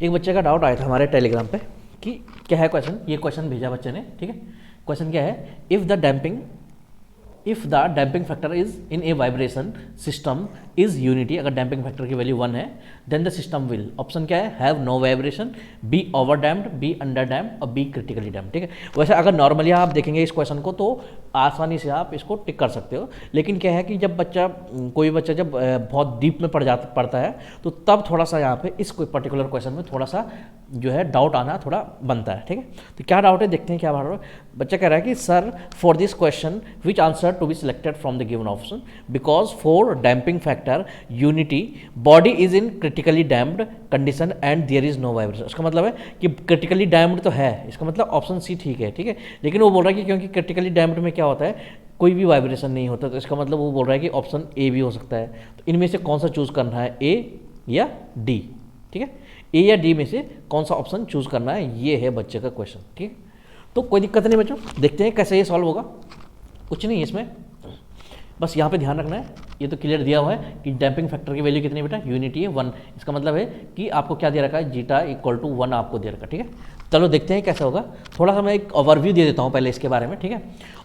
एक बच्चे का डाउट आया था हमारे टेलीग्राम पे कि क्या है क्वेश्चन, ये क्वेश्चन भेजा बच्चे ने, ठीक है। क्वेश्चन क्या है, if the damping factor is in a vibration system is unity, अगर डैम्पिंग फैक्टर की वैल्यू 1 है then the system will, option क्या है, have no vibration, be over damped, be under damped और बी क्रिटिकली डैम्प्ड, ठीक है। वैसे अगर नॉर्मली आप देखेंगे इस क्वेश्चन को तो आसानी से आप इसको टिक कर सकते हो, लेकिन क्या है कि जब कोई बच्चा जब बहुत डीप में पढ़ता है तो तब थोड़ा सा यहाँ पे इस कोई पर्टिकुलर क्वेश्चन में थोड़ा सा जो है डाउट आना थोड़ा बनता है, ठीक है। तो क्या डाउट है देखते हैं क्या डाउट है। बच्चा कह रहा है कि sir for this question which answer to be selected from the given option, because for damping factor unity body is in critically damped condition and there is no vibration. इसका मतलब है कि क्रिटिकली डैम्प्ड तो है, इसका मतलब option C ठीक है, ठीक है। लेकिन वो बोल रहा है कि क्योंकि क्रिटिकली डैम्प्ड में क्या होता है, कोई भी वाइब्रेशन नहीं होता, तो इसका मतलब वो बोल रहा है कि ऑप्शन ए भी हो सकता है। तो इनमें से कौन सा चूज करना है, ए या डी, ठीक है। ए या डी में से कौन सा ऑप्शन चूज करना है, ये है बच्चे का क्वेश्चन, ठीक है। तो कोई दिक्कत नहीं बच्चों, देखते हैं कैसे ये सॉल्व होगा। कुछ नहीं है इसमें, बस यहाँ पे ध्यान रखना है, ये तो क्लियर दिया हुआ है कि डैम्पिंग फैक्टर की वैल्यू कितनी बेटा, यूनिटी है 1। इसका मतलब है कि आपको क्या दे रखा है, जीटा इक्वल टू 1 आपको दे रखा है, ठीक है। चलो देखते हैं कैसे होगा। थोड़ा सा मैं एक ओवरव्यू दे देता हूँ पहले इसके बारे में, ठीक है।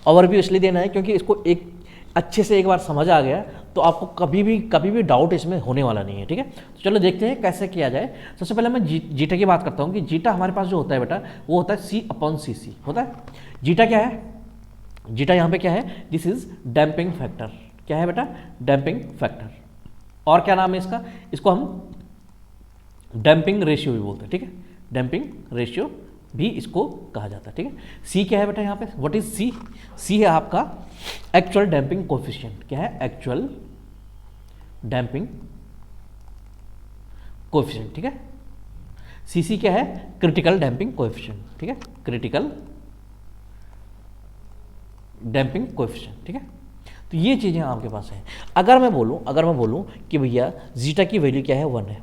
ओवरव्यू इसलिए देना है क्योंकि इसको एक अच्छे से एक बार समझ आ गया तो आपको कभी भी डाउट इसमें होने वाला नहीं है, ठीक है। तो चलो देखते हैं कैसे किया जाए। सबसे पहले मैं जीटा की बात करता हूँ कि जीटा हमारे पास जो होता है बेटा वो होता है C/Cc होता है। जीटा क्या है, जीटा यहाँ पे क्या है, दिस इज डैम्पिंग फैक्टर, क्या है बेटा, डैम्पिंग फैक्टर। और क्या नाम है इसका, इसको हम डैम्पिंग रेशियो भी बोलते हैं, ठीक है। डैम्पिंग रेशियो भी इसको कहा जाता है, ठीक है। सी क्या है बेटा यहाँ पे, व्हाट इज सी, सी है आपका एक्चुअल डैम्पिंग कोएफिशिएंट, क्या है, एक्चुअल डैम्पिंग कोएफिशिएंट, ठीक है। सीसी क्या है, क्रिटिकल डैम्पिंग कोएफिशिएंट, ठीक है, क्रिटिकल डैम्पिंग कोएफिशिएंट, ठीक है। तो ये चीज़ें आपके पास हैं। अगर मैं बोलूँ कि भैया जीटा की वैल्यू क्या है, 1 है,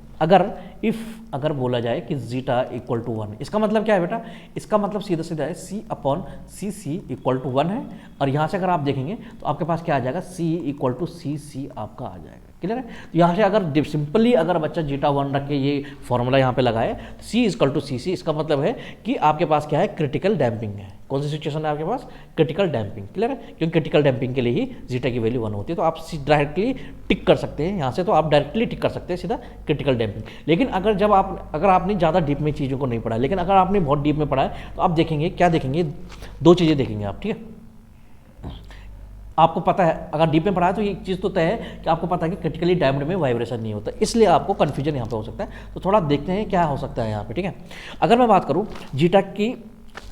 अगर बोला जाए कि जीटा इक्वल टू 1, इसका मतलब क्या है बेटा, इसका मतलब सीधा सीधा है C/Cc इक्वल टू 1 है। और यहाँ से अगर आप देखेंगे तो आपके पास क्या आ जाएगा, C इक्वल टू Cc आपका आ जाएगा, क्लियर है। तो यहाँ से अगर सिंपली अगर बच्चा जीटा 1 रख के ये फॉर्मूला यहाँ पे लगाए C इक्वल टू Cc, इसका मतलब है कि आपके पास क्या है, क्रिटिकल डैम्पिंग है। कौन सी सिचुएशन है आपके पास, क्रिटिकल डैम्पिंग, क्लियर है। क्योंकि क्रिटिकल डैम्पिंग के लिए ही जीटा की वैल्यू 1 होती है। तो आप डायरेक्टली टिक कर सकते हैं यहाँ से, तो आप डायरेक्टली टिक कर सकते हैं सीधा क्रिटिकल डैम्पिंग। लेकिन अगर आपने ज़्यादा डीप में चीज़ों को नहीं पढ़ा है, लेकिन अगर आपने बहुत डीप में पढ़ा है तो आप देखेंगे, क्या देखेंगे, दो चीज़ें देखेंगे आप, ठीक है। आपको पता है, अगर डीप में पढ़ा है तो ये चीज़ तो तय है कि आपको पता है कि क्रिटिकली डैम्प्ड में वाइब्रेशन नहीं होता, इसलिए आपको कन्फ्यूजन यहाँ पे हो सकता है। तो थोड़ा देखते हैं क्या हो सकता है यहाँ पे, ठीक है। अगर मैं बात करूँ जीटा की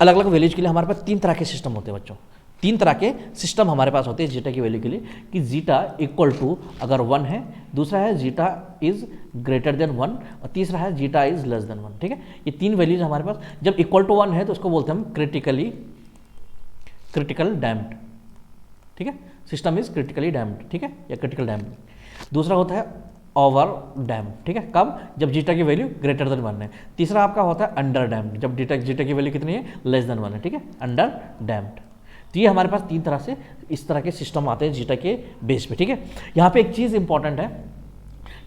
अलग अलग वैल्यूज के लिए हमारे पास 3 तरह के सिस्टम होते हैं बच्चों, 3 तरह के सिस्टम हमारे पास होते हैं जीटा की वैल्यू के लिए, कि जीटा इक्वल टू अगर 1 है, दूसरा है जीटा इज ग्रेटर देन 1 और तीसरा है जीटा इज लेस देन 1, ठीक है। ये 3 वैल्यूज हमारे पास। जब इक्वल टू 1 है तो उसको बोलते हैं हम क्रिटिकल डैम्प्ड, ठीक है। सिस्टम इज क्रिटिकली डैम्प्ड, ठीक है, या क्रिटिकल डैम्प्ड। दूसरा होता है ओवर डैम्प्ड, ठीक है, कब, जब जीटा की वैल्यू ग्रेटर देन 1 है। तीसरा आपका होता है अंडर डैम्प्ड, जब जीटा की वैल्यू कितनी है, लेस देन 1 है, ठीक है, अंडर डैम्प्ड। तो ये हमारे पास 3 तरह से इस तरह के सिस्टम आते हैं जीटा के बेस पे, ठीक है। यहाँ पे एक चीज़ इंपॉर्टेंट है,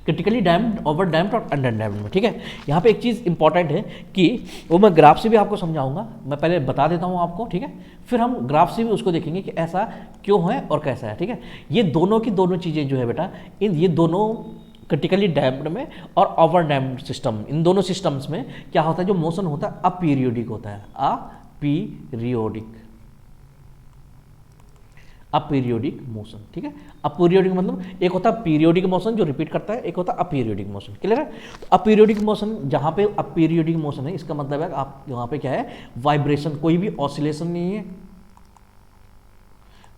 क्रिटिकली डैम्प्ड, ओवर डैम्प्ड और अंडर डैम्प्ड में, ठीक है। यहाँ पे एक चीज़ इंपॉर्टेंट है कि वो मैं ग्राफ से भी आपको समझाऊंगा, मैं पहले बता देता हूँ आपको, ठीक है। फिर हम ग्राफ से भी उसको देखेंगे कि ऐसा क्यों है और कैसा है, ठीक है। ये दोनों की दोनों चीज़ें जो है बेटा, ये दोनों क्रिटिकली डैम्प्ड में और ओवर डैम्प्ड सिस्टम, इन दोनों सिस्टम्स में क्या होता है, जो मोशन होता है अपीरियोडिक होता है, अपीरियोडिक मोशन, ठीक है। अपीरियोडिक मतलब एक होता है पीरियोडिक मोशन जो रिपीट करता है, एक होता है अपीरियोडिक मोशन, क्लियर है। तो अपीरियोडिक मोशन, जहाँ पे अपीरियोडिक मोशन है इसका मतलब है आप यहाँ पे क्या है, वाइब्रेशन, कोई भी ऑसिलेशन नहीं है,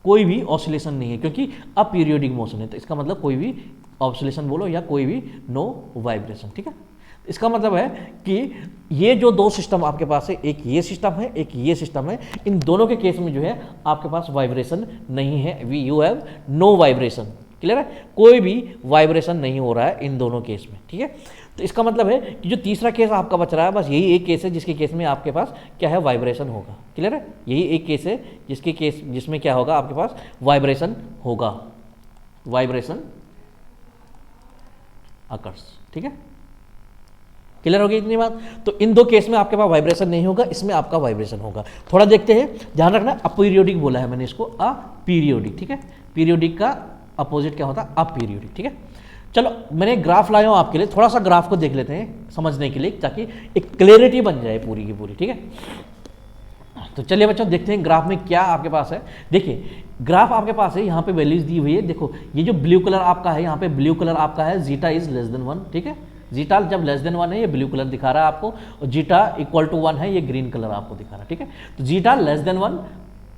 कोई भी ऑसिलेशन नहीं है, क्योंकि अपीरियोडिक मोशन है। तो इसका मतलब कोई भी ऑसिलेशन बोलो या कोई भी नो वाइब्रेशन, ठीक है। इसका मतलब है कि ये जो 2 सिस्टम आपके पास है, एक ये सिस्टम है, एक ये सिस्टम है, इन दोनों के केस में जो है आपके पास वाइब्रेशन नहीं है, you have no vibration, clear है, कोई भी वाइब्रेशन नहीं हो रहा है इन दोनों केस में, ठीक है। तो इसका मतलब है कि जो तीसरा केस आपका बच रहा है, बस यही एक केस है जिसके केस में आपके पास क्या है, वाइब्रेशन होगा, क्लियर है। यही एक केस है जिसमें क्या होगा, आपके पास वाइब्रेशन होगा, वाइब्रेशन अकर्स, ठीक है। क्लियर हो गई इतनी बात। तो इन दो केस में आपके पास वाइब्रेशन नहीं होगा, इसमें आपका वाइब्रेशन होगा। थोड़ा देखते हैं, ध्यान रखना अपीरियोडिक बोला है मैंने इसको, अपीरियोडिक, ठीक है। पीरियोडिक का अपोजिट क्या होता है, अपीरियोडिक, ठीक है। चलो मैंने ग्राफ लाया हूं आपके लिए, थोड़ा सा ग्राफ को देख लेते हैं समझने के लिए, ताकि एक क्लैरिटी बन जाए पूरी की पूरी, ठीक है। तो चलिए बच्चों देखते हैं ग्राफ में क्या आपके पास है। देखिए ग्राफ आपके पास है, यहाँ पे वैल्यूज दी हुई है। देखो ये जो ब्लू कलर आपका है, यहाँ पे ब्लू कलर आपका है जीटा इज लेस देन 1, ठीक है। जीटा जब लेस देन 1 है ये ब्लू कलर दिखा रहा है आपको, और जीटा इक्वल टू 1 है ये ग्रीन कलर आपको दिखा रहा है, ठीक है। तो जीटा लेस देन 1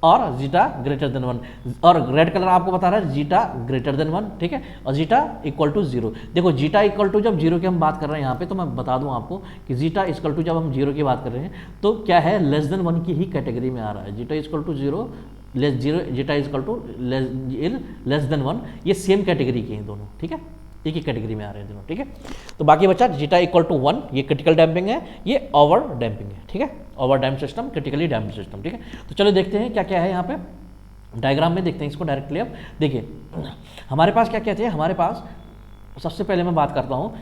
और जीटा ग्रेटर देन 1, और रेड कलर आपको बता रहा है जीटा ग्रेटर देन 1, ठीक है, और जीटा इक्वल टू 0। देखो जीटा इक्वल टू जब 0 की हम बात कर रहे हैं यहाँ पे, तो मैं बता दूं आपको कि जीटा इक्वल टू जब हम 0 की बात कर रहे हैं तो क्या है, लेस देन 1 की ही कैटेगरी में आ रहा है। Zeta equal to 0 less 0, zeta equal to less than 1, ये सेम कैटेगरी के हैं दोनों, ठीक है, एक ही कैटेगरी में आ रहे हैं दोनों, ठीक है। तो बाकी बच्चा जीटा इक्वल टू 1 ये क्रिटिकल डैम्पिंग है, ये ओवर डैम्पिंग है, ठीक है, over damp system, critically damp system, ठीक है। तो चलो देखते हैं क्या क्या है यहाँ पे डायग्राम में, देखते हैं इसको डायरेक्टली। अब देखिए हमारे पास क्या कहते हैं, हमारे पास सबसे पहले मैं बात करता हूँ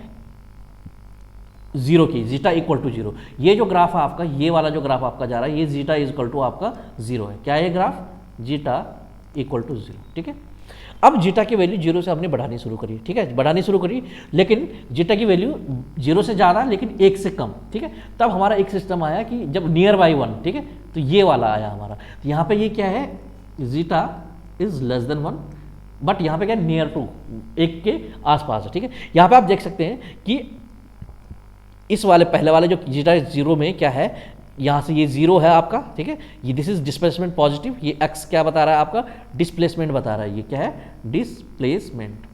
0 की, जीटा इक्वल टू 0। ये जो ग्राफ है आपका, ये वाला जो ग्राफ आपका जा रहा है, ये जीटा इक्वल टू आपका 0 है। क्या है ये ग्राफ, जीटा इक्वल टू 0, ठीक है। अब जीटा की वैल्यू 0 से हमने बढ़ानी शुरू करी, ठीक है, बढ़ानी शुरू करी, लेकिन जीटा की वैल्यू 0 से ज़्यादा लेकिन 1 से कम, ठीक है। तब हमारा एक सिस्टम आया कि जब नियर बाई 1, ठीक है, तो ये वाला आया हमारा। तो यहाँ पे ये क्या है, zeta is less than 1, but यहाँ पे क्या है, नियर टू, 1 के आसपास है, ठीक है। यहाँ पे आप देख सकते हैं कि इस वाले पहले वाले जो जीटा 0 में क्या है, यहाँ से ये 0 है आपका, ठीक है, ये दिस इज डिस्प्लेसमेंट पॉजिटिव, ये x क्या बता रहा है आपका, डिस्प्लेसमेंट बता रहा है, ये क्या है, डिस्प्लेसमेंट,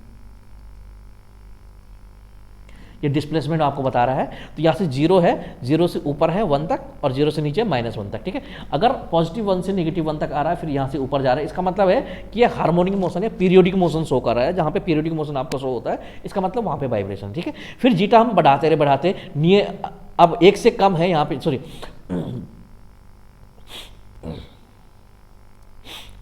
ये डिस्प्लेसमेंट आपको बता रहा है। तो यहाँ से 0 है, 0 से ऊपर है 1 तक, और 0 से नीचे -1 तक, ठीक है। अगर पॉजिटिव 1 से नेगेटिव 1 तक आ रहा है, फिर यहाँ से ऊपर जा रहा है, इसका मतलब है कि ये हार्मोनिक मोशन या पीरियोडिक मोशन शो कर रहा है। जहाँ पे पीरियोडिक मोशन आपको शो होता है, इसका मतलब वहाँ पे वाइब्रेशन, ठीक है। फिर जीटा हम बढ़ाते रहे, अब 1 से कम है यहाँ पे, सॉरी,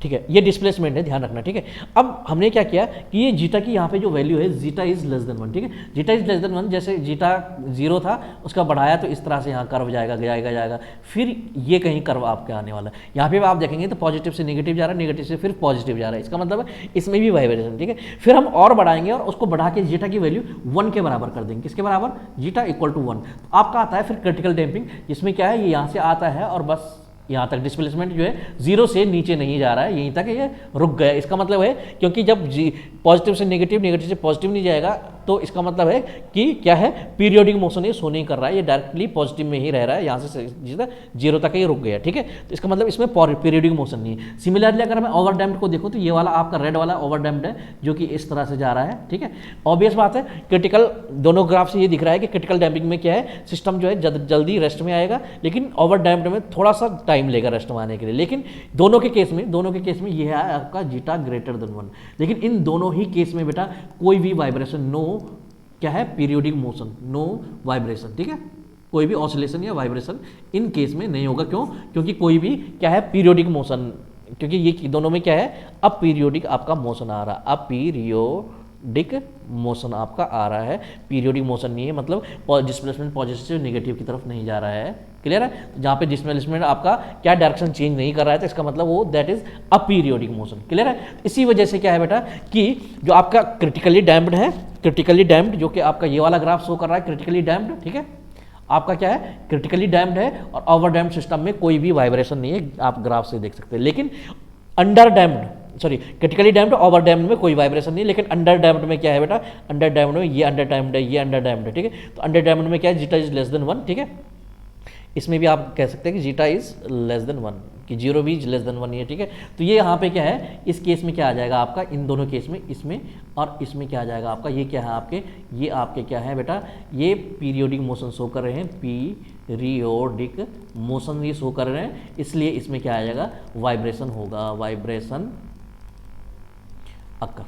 ठीक है, ये डिस्प्लेसमेंट है, ध्यान रखना, ठीक है। अब हमने क्या किया कि ये जीटा की यहाँ पे जो वैल्यू है, जीटा इज लेस देन 1, ठीक है, जीटा इज लेस देन 1, जैसे जीटा 0 था उसका बढ़ाया तो इस तरह से यहाँ कर्व जाएगा, फिर ये कहीं कर्व आपके आने वाला है। यहाँ पे आप देखेंगे तो पॉजिटिव से नेगेटिव जा रहा है, नेगेटिव से फिर पॉजिटिव जा रहा है, इसका मतलब है इसमें भी वाइब्रेशन, ठीक है। फिर हम और बढ़ाएंगे और उसको बढ़ा के जीटा की वैल्यू 1 के बराबर कर देंगे, किसके बराबर, जीटा इक्वल टू 1। तो आपका आता है फिर क्रिटिकल डैम्पिंग, जिसमें क्या है, ये यहाँ से आता है और बस यहाँ तक डिस्प्लेसमेंट जो है 0 से नीचे नहीं जा रहा है, यहीं तक ये रुक गया। इसका मतलब है क्योंकि जब पॉजिटिव से नेगेटिव, नेगेटिव से पॉजिटिव नहीं जाएगा, तो इसका मतलब है कि क्या है, पीरियोडिक मोशन ये शो नहीं कर रहा है, ये डायरेक्टली पॉजिटिव में ही रह रहा है, यहाँ से 0 तक ये रुक गया, ठीक है। तो इसका मतलब इसमें पीरियोडिक मोशन नहीं है। सिमिलरली अगर मैं ओवर डैम्प्ड को देखूँ तो ये वाला आपका रेड वाला ओवर डैम्प्ड है, जो कि इस तरह से जा रहा है, ठीक है। ऑब्वियस बात है, क्रिटिकल, दोनों ग्राफ से ये दिख रहा है कि क्रिटिकल डैम्पिंग में क्या है, सिस्टम जो है जल्दी रेस्ट में आएगा, लेकिन ओवर डैम्प्ड में थोड़ा सा टाइम लेगा रेस्ट में आने के लिए। लेकिन दोनों के केस में ये है आपका जीटा ग्रेटर देन 1, लेकिन इन दोनों ही केस में बेटा कोई भी वाइब्रेशन, नो क्या है, पीरियोडिक मोशन, नो वाइब्रेशन, ठीक है, कोई भी ऑसिलेशन या वाइब्रेशन इन केस में नहीं होगा। क्यों, क्योंकि कोई भी क्या है, पीरियोडिक मोशन, क्योंकि ये दोनों में क्या है, अपीरियोडिक आपका मोशन आ रहा है, अपीरियोडिक मोशन आपका आ रहा है, पीरियोडिक मोशन नहीं है, मतलब डिस्प्लेसमेंट पॉजिटिव से नेगेटिव की तरफ नहीं जा रहा है, क्लियर है। जहाँ पे डिस्प्लेसमेंट आपका क्या डायरेक्शन चेंज नहीं कर रहा है, तो इसका मतलब वो that is aperiodic motion, clear है। इसी वजह से क्या है बेटा कि जो आपका क्रिटिकली डैम्प्ड है, क्रिटिकली डैम्प्ड जो कि आपका ये वाला ग्राफ शो कर रहा है, क्रिटिकली डैम्प्ड, ठीक है, आपका क्या है, क्रिटिकली डैम्प्ड है, और ओवर डैम्प्ड सिस्टम में कोई भी वाइब्रेशन नहीं है, आप ग्राफ से देख सकते हैं। लेकिन under damped, sorry, critically damped, over damped में कोई वाइब्रेशन नहीं, लेकिन अंडर डैम्प्ड में क्या है बेटा, अंडर डैम्प्ड में ये अंडर डैम्प्ड है, ये अंडर डैम्प्ड है, ठीक है। तो अंडर डैम्प्ड में क्या है, जीटा इज लेस देन 1, ठीक है। इसमें भी आप कह सकते हैं कि जीटा इज लेस देन 1, कि 0 भी लेस देन 1 ही है, ठीक है। तो ये यहाँ पे क्या है, इस केस में क्या आ जाएगा आपका, इन दोनों केस में, इसमें और इसमें क्या आ जाएगा आपका, ये क्या है आपके, ये आपके क्या है बेटा, ये पीरियोडिक मोशन शो कर रहे हैं, पीरियोडिक मोशन ये शो कर रहे हैं, इसलिए इसमें क्या आ जाएगा, वाइब्रेशन होगा, वाइब्रेशन अक्कर,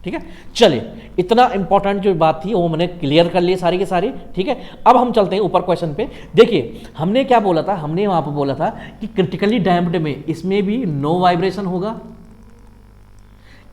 ठीक है। चलिए, इतना इंपॉर्टेंट जो बात थी वो मैंने क्लियर कर ली सारी की सारी, ठीक है। अब हम चलते हैं ऊपर क्वेश्चन पे। देखिए हमने क्या बोला था, हमने वहां पर बोला था कि क्रिटिकली डैम्प्ड में इसमें भी नो वाइब्रेशन होगा,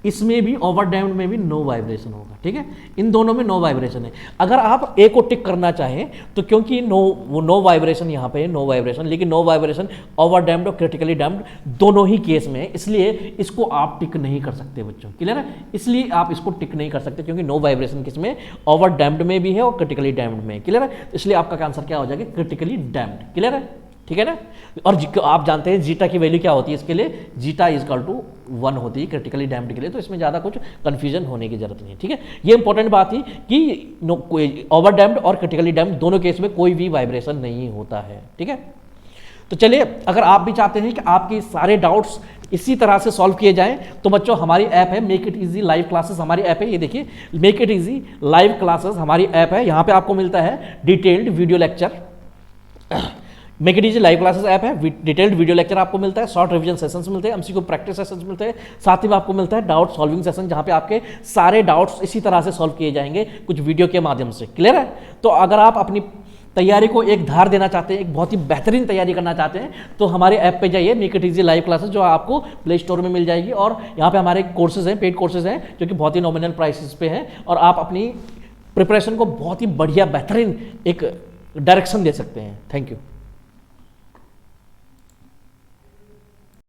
इसमें भी ओवर डैम्ड में भी नो वाइब्रेशन होगा, ठीक है, इन दोनों में नो वाइब्रेशन है। अगर आप ए को टिक करना चाहें तो क्योंकि नो वाइब्रेशन यहाँ पे नो वाइब्रेशन, लेकिन नो वाइब्रेशन ओवर डैम्ड और क्रिटिकली डैम्ड दोनों ही केस में है, इसलिए इसको आप टिक नहीं कर सकते बच्चों, क्लियर है, इसलिए आप इसको टिक नहीं कर सकते क्योंकि नो वाइब्रेशन किसमें, ओवर डैम्ड में भी है और क्रिटिकली डैम्ड में, क्लियर है, इसलिए आपका आंसर क्या हो जाएगा, क्रिटिकली डैम्ड, क्लियर है, ठीक है ना। और आप जानते हैं जीटा की वैल्यू क्या होती है इसके लिए, जीटा इज इक्वल टू 1 होती है क्रिटिकली डैम्ड के लिए, तो इसमें ज़्यादा कुछ कंफ्यूजन होने की जरूरत नहीं है, ठीक है। ये इंपॉर्टेंट बात थी कि ओवर डैम्ड और क्रिटिकली डैम्ड दोनों केस में कोई भी वाइब्रेशन नहीं होता है, ठीक है। तो चलिए, अगर आप भी चाहते हैं कि आपके सारे डाउट्स इसी तरह से सॉल्व किए जाएं तो बच्चों हमारी ऐप है make it easy live classes, हमारी ऐप है, ये देखिए make it easy live classes हमारी ऐप है। यहाँ पे आपको मिलता है detailed video lecture, make it easy live classes app है, डिटेल्ड वीडियो लेक्चर आपको मिलता है, शॉर्ट रिवीजन सेशंस मिलते हैं, एमसीक्यू प्रैक्टिस सेशंस मिलते हैं, साथ ही में आपको मिलता है डाउट सॉल्विंग सेशन जहाँ पे आपके सारे डाउट्स इसी तरह से सॉल्व किए जाएंगे कुछ वीडियो के माध्यम से, क्लियर है। तो अगर आप अपनी तैयारी को एक धार देना चाहते हैं, एक बहुत ही बेहतरीन तैयारी करना चाहते हैं, तो हमारे ऐप पे जाइए make it easy live classes, जो आपको प्ले स्टोर में मिल जाएगी, और यहाँ पे हमारे कोर्सेज हैं, पेड कोर्सेज हैं जो कि बहुत ही नॉमिनल प्राइसेस पे हैं, और आप अपनी प्रिपरेशन को बहुत ही बढ़िया बेहतरीन एक डायरेक्शन दे सकते हैं। Thank you.